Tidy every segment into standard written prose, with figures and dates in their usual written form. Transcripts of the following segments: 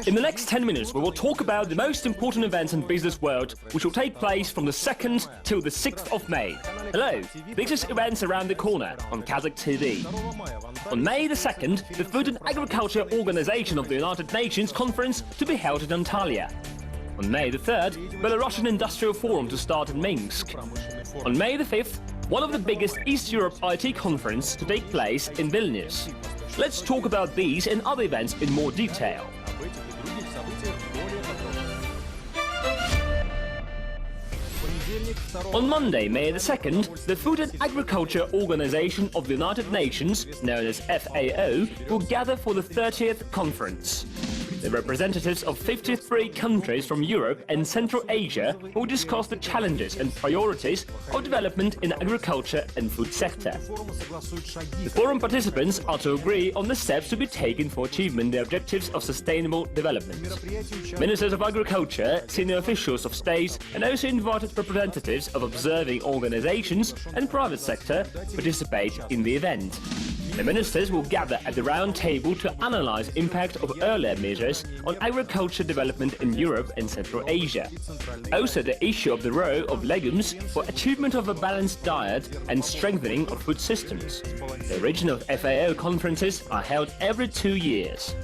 In the next 10 minutes, we will talk about the most important events in the business world, which will take place from the 2nd till the 6th of May. Hello, this is Events Around the Corner on Kazakh TV. On May the 2nd, the Food and Agriculture Organization of the United Nations Conference to be held in Anatalya. On May the 3rd, Belarusian Industrial Forum to start in Minsk. On May the 5th, one of the biggest East Europe IT conference to take place in Vilnius. Let's talk about these and other events in more detail. On Monday, May the 2nd, the Food and Agriculture Organization of the United Nations, known as FAO, will gather for the 30th conference. The representatives of 53 countries from Europe and Central Asia will discuss the challenges and priorities of development in agriculture and food sector. The forum participants are to agree on the steps to be taken for achieving the objectives of sustainable development. Ministers of Agriculture, senior officials of state, and also invited representatives of observing organizations and private sector participate in the event. The ministers will gather at the round table to analyze impact of earlier measures on agriculture development in Europe and Central Asia. Also the issue of the role of legumes for achievement of a balanced diet and strengthening of food systems. The regional FAO conferences are held every 2 years.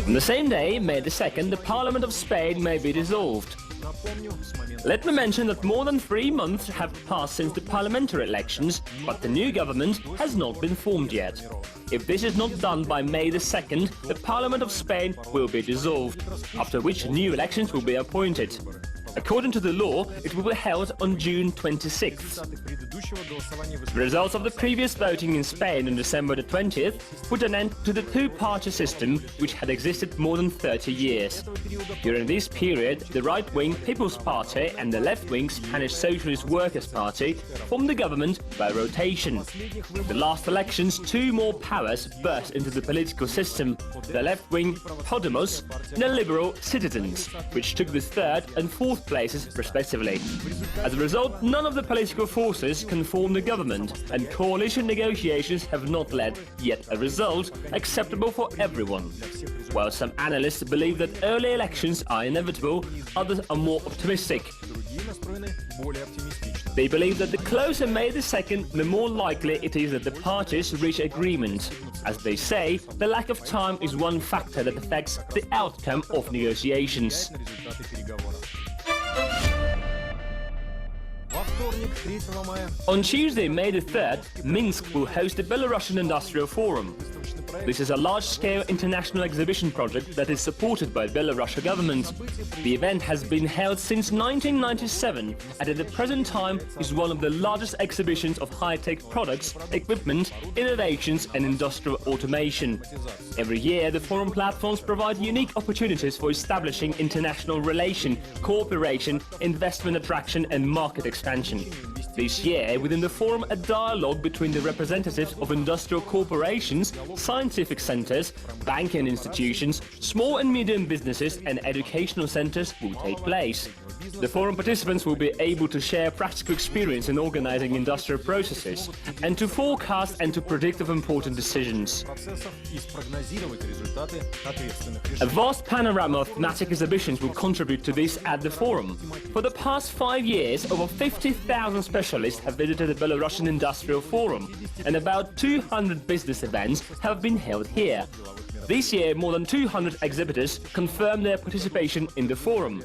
On the same day, May the 2nd, the Parliament of Spain may be dissolved. Let me mention that more than 3 months have passed since the parliamentary elections, but the new government has not been formed yet. If this is not done by May the 2nd, the Parliament of Spain will be dissolved, after which new elections will be appointed. According to the law, it will be held on June 26th. The results of the previous voting in Spain on December the 20th put an end to the two-party system which had existed more than 30 years. During this period, the right-wing People's Party and the left-wing Spanish Socialist Workers' Party formed the government by rotation. In the last elections, 2 more powers burst into the political system, the left-wing Podemos and the liberal Citizens, which took the 3rd and 4th places respectively. As a result, none of the political forces can form the government, and coalition negotiations have not led yet a result acceptable for everyone. While some analysts believe that early elections are inevitable, others are more optimistic. They believe that the closer May the 2nd, the more likely it is that the parties reach agreement. As they say, the lack of time is one factor that affects the outcome of negotiations. On Tuesday, May the 3rd, Minsk will host the Belarusian Industrial Forum. This is a large-scale international exhibition project that is supported by the Belarusian government. The event has been held since 1997 and at the present time is one of the largest exhibitions of high-tech products, equipment, innovations and industrial automation. Every year, the forum platforms provide unique opportunities for establishing international relation, cooperation, investment attraction and market expansion. This year, within the forum, a dialogue between the representatives of industrial corporations, scientific centers, banking institutions, small and medium businesses and educational centers will take place. The forum participants will be able to share practical experience in organizing industrial processes and to forecast and to predict of important decisions. A vast panorama of thematic exhibitions will contribute to this at the forum. For the past 5 years, over 50,000 specialists have visited the Belarusian Industrial Forum, and about 200 business events have been held here. This year, more than 200 exhibitors confirmed their participation in the forum.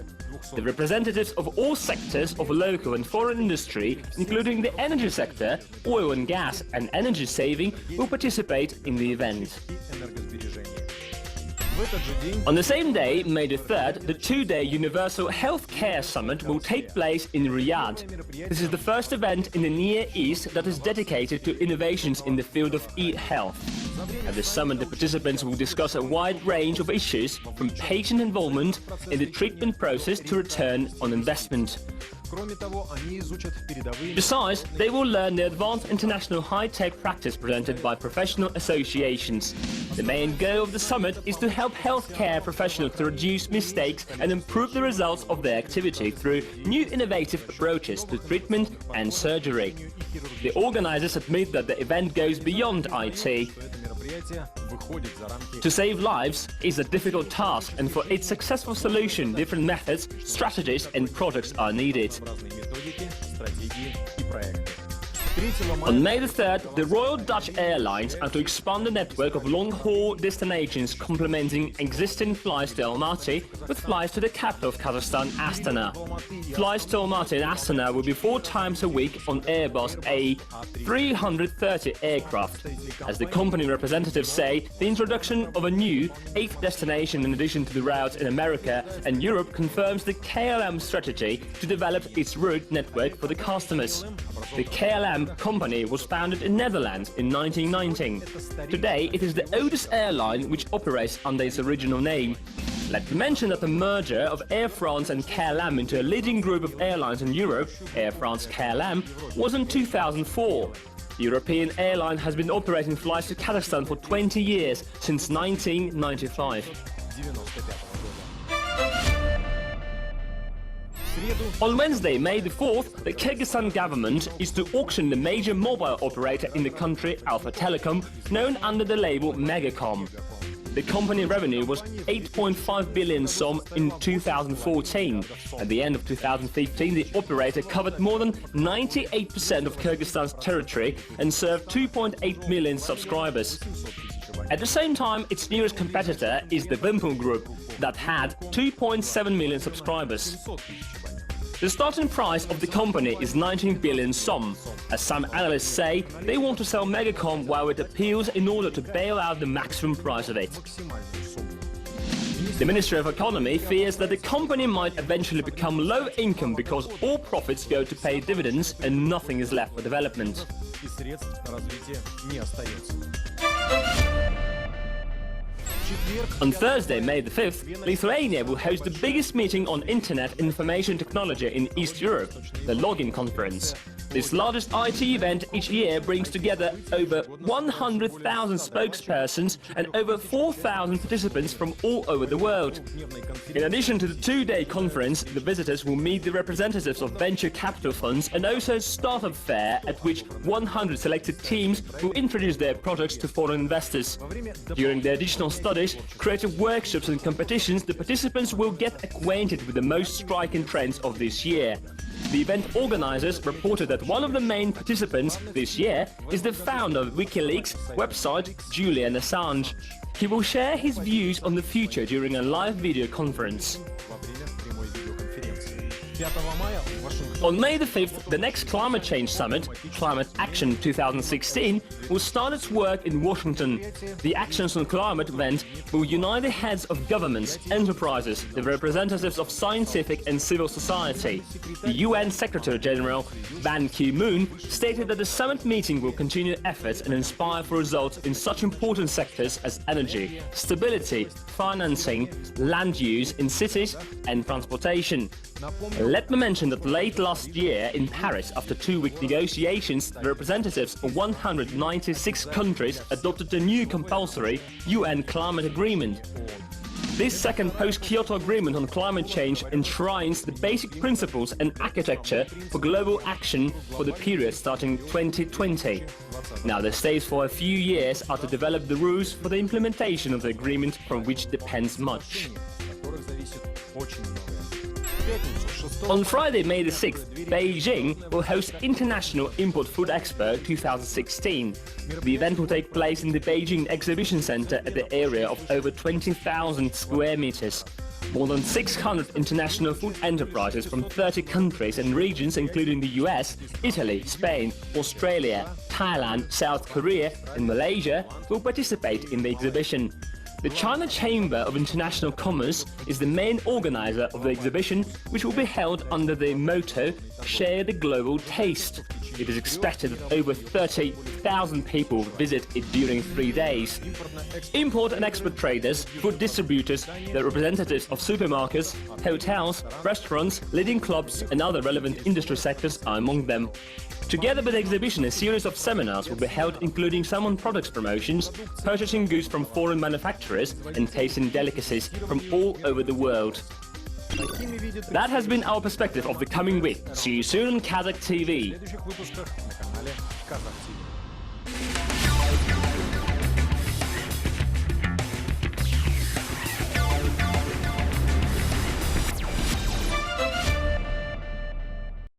The representatives of all sectors of local and foreign industry, including the energy sector, oil and gas and energy saving, will participate in the event. On the same day, May the 3rd, the 2-day Universal Health Care Summit will take place in Riyadh. This is the first event in the Near East that is dedicated to innovations in the field of e-health. At the summit, the participants will discuss a wide range of issues, from patient involvement in the treatment process to return on investment. Besides, they will learn the advanced international high-tech practice presented by professional associations. The main goal of the summit is to help healthcare professionals to reduce mistakes and improve the results of their activity through new innovative approaches to treatment and surgery. The organizers admit that the event goes beyond IT. To save lives is a difficult task, and for its successful solution, different methods, strategies and products are needed. On May the 3rd, the Royal Dutch Airlines are to expand the network of long-haul destinations complementing existing flights to Almaty with flights to the capital of Kazakhstan, Astana. Flights to Almaty and Astana will be 4 times a week on Airbus A330 aircraft. As the company representatives say, the introduction of a new 8th destination in addition to the routes in America and Europe confirms the KLM strategy to develop its route network for the customers. The KLM company was founded in Netherlands in 1919. Today, it is the oldest airline which operates under its original name. Let me mention that the merger of Air France and KLM into a leading group of airlines in Europe, Air France-KLM, was in 2004. The European airline has been operating flights to Kazakhstan for 20 years, since 1995. On Wednesday, May the 4th, the Kyrgyzstan government is to auction the major mobile operator in the country, Alpha Telecom, known under the label Megacom. The company revenue was 8.5 billion som in 2014. At the end of 2015, the operator covered more than 98% of Kyrgyzstan's territory and served 2.8 million subscribers. At the same time, its nearest competitor is the Wimpel Group, that had 2.7 million subscribers. The starting price of the company is 19 billion som. As some analysts say, they want to sell Megacom while it appeals in order to bail out the maximum price of it. The Ministry of Economy fears that the company might eventually become low income because all profits go to pay dividends and nothing is left for development. On Thursday, May the 5th, Lithuania will host the biggest meeting on Internet information technology in East Europe, the Login Conference. This largest IT event each year brings together over 100,000 spokespersons and over 4,000 participants from all over the world. In addition to the 2-day conference, the visitors will meet the representatives of venture capital funds and also a startup fair at which 100 selected teams will introduce their products to foreign investors. During their additional studies, creative workshops and competitions, the participants will get acquainted with the most striking trends of this year. The event organizers reported that one of the main participants this year is the founder of WikiLeaks website, Joly and Assange. He will share his views on the future during a live video conference. On May the 5th, the next climate change summit, Climate Action 2016, will start its work in Washington. The Actions on Climate event will unite the heads of governments, enterprises, the representatives of scientific and civil society. The UN Secretary-General Ban Ki-moon stated that the summit meeting will continue efforts and inspire for results in such important sectors as energy, stability, financing, land use in cities and transportation. Let me mention that late last year in Paris, after 2-week negotiations, the representatives of 196 countries adopted a new compulsory UN climate agreement. This second post-Kyoto agreement on climate change enshrines the basic principles and architecture for global action for the period starting 2020. Now the states for a few years are to develop the rules for the implementation of the agreement, from which depends much. On Friday, May the 6th, Beijing will host International Import Food Expo 2016. The event will take place in the Beijing Exhibition Center at the area of over 20,000 square meters. More than 600 international food enterprises from 30 countries and regions, including the US, Italy, Spain, Australia, Thailand, South Korea and Malaysia, will participate in the exhibition. The China Chamber of International Commerce is the main organizer of the exhibition, which will be held under the motto "Share the Global Taste." It is expected that over 30,000 people visit it during 3 days. Import and export traders, food distributors, the representatives of supermarkets, hotels, restaurants, leading clubs and other relevant industry sectors are among them. Together with the exhibition, a series of seminars will be held, including some on products promotions, purchasing goods from foreign manufacturers and tasting delicacies from all over the world. That has been our perspective of the coming week. See you soon on Kazakh TV.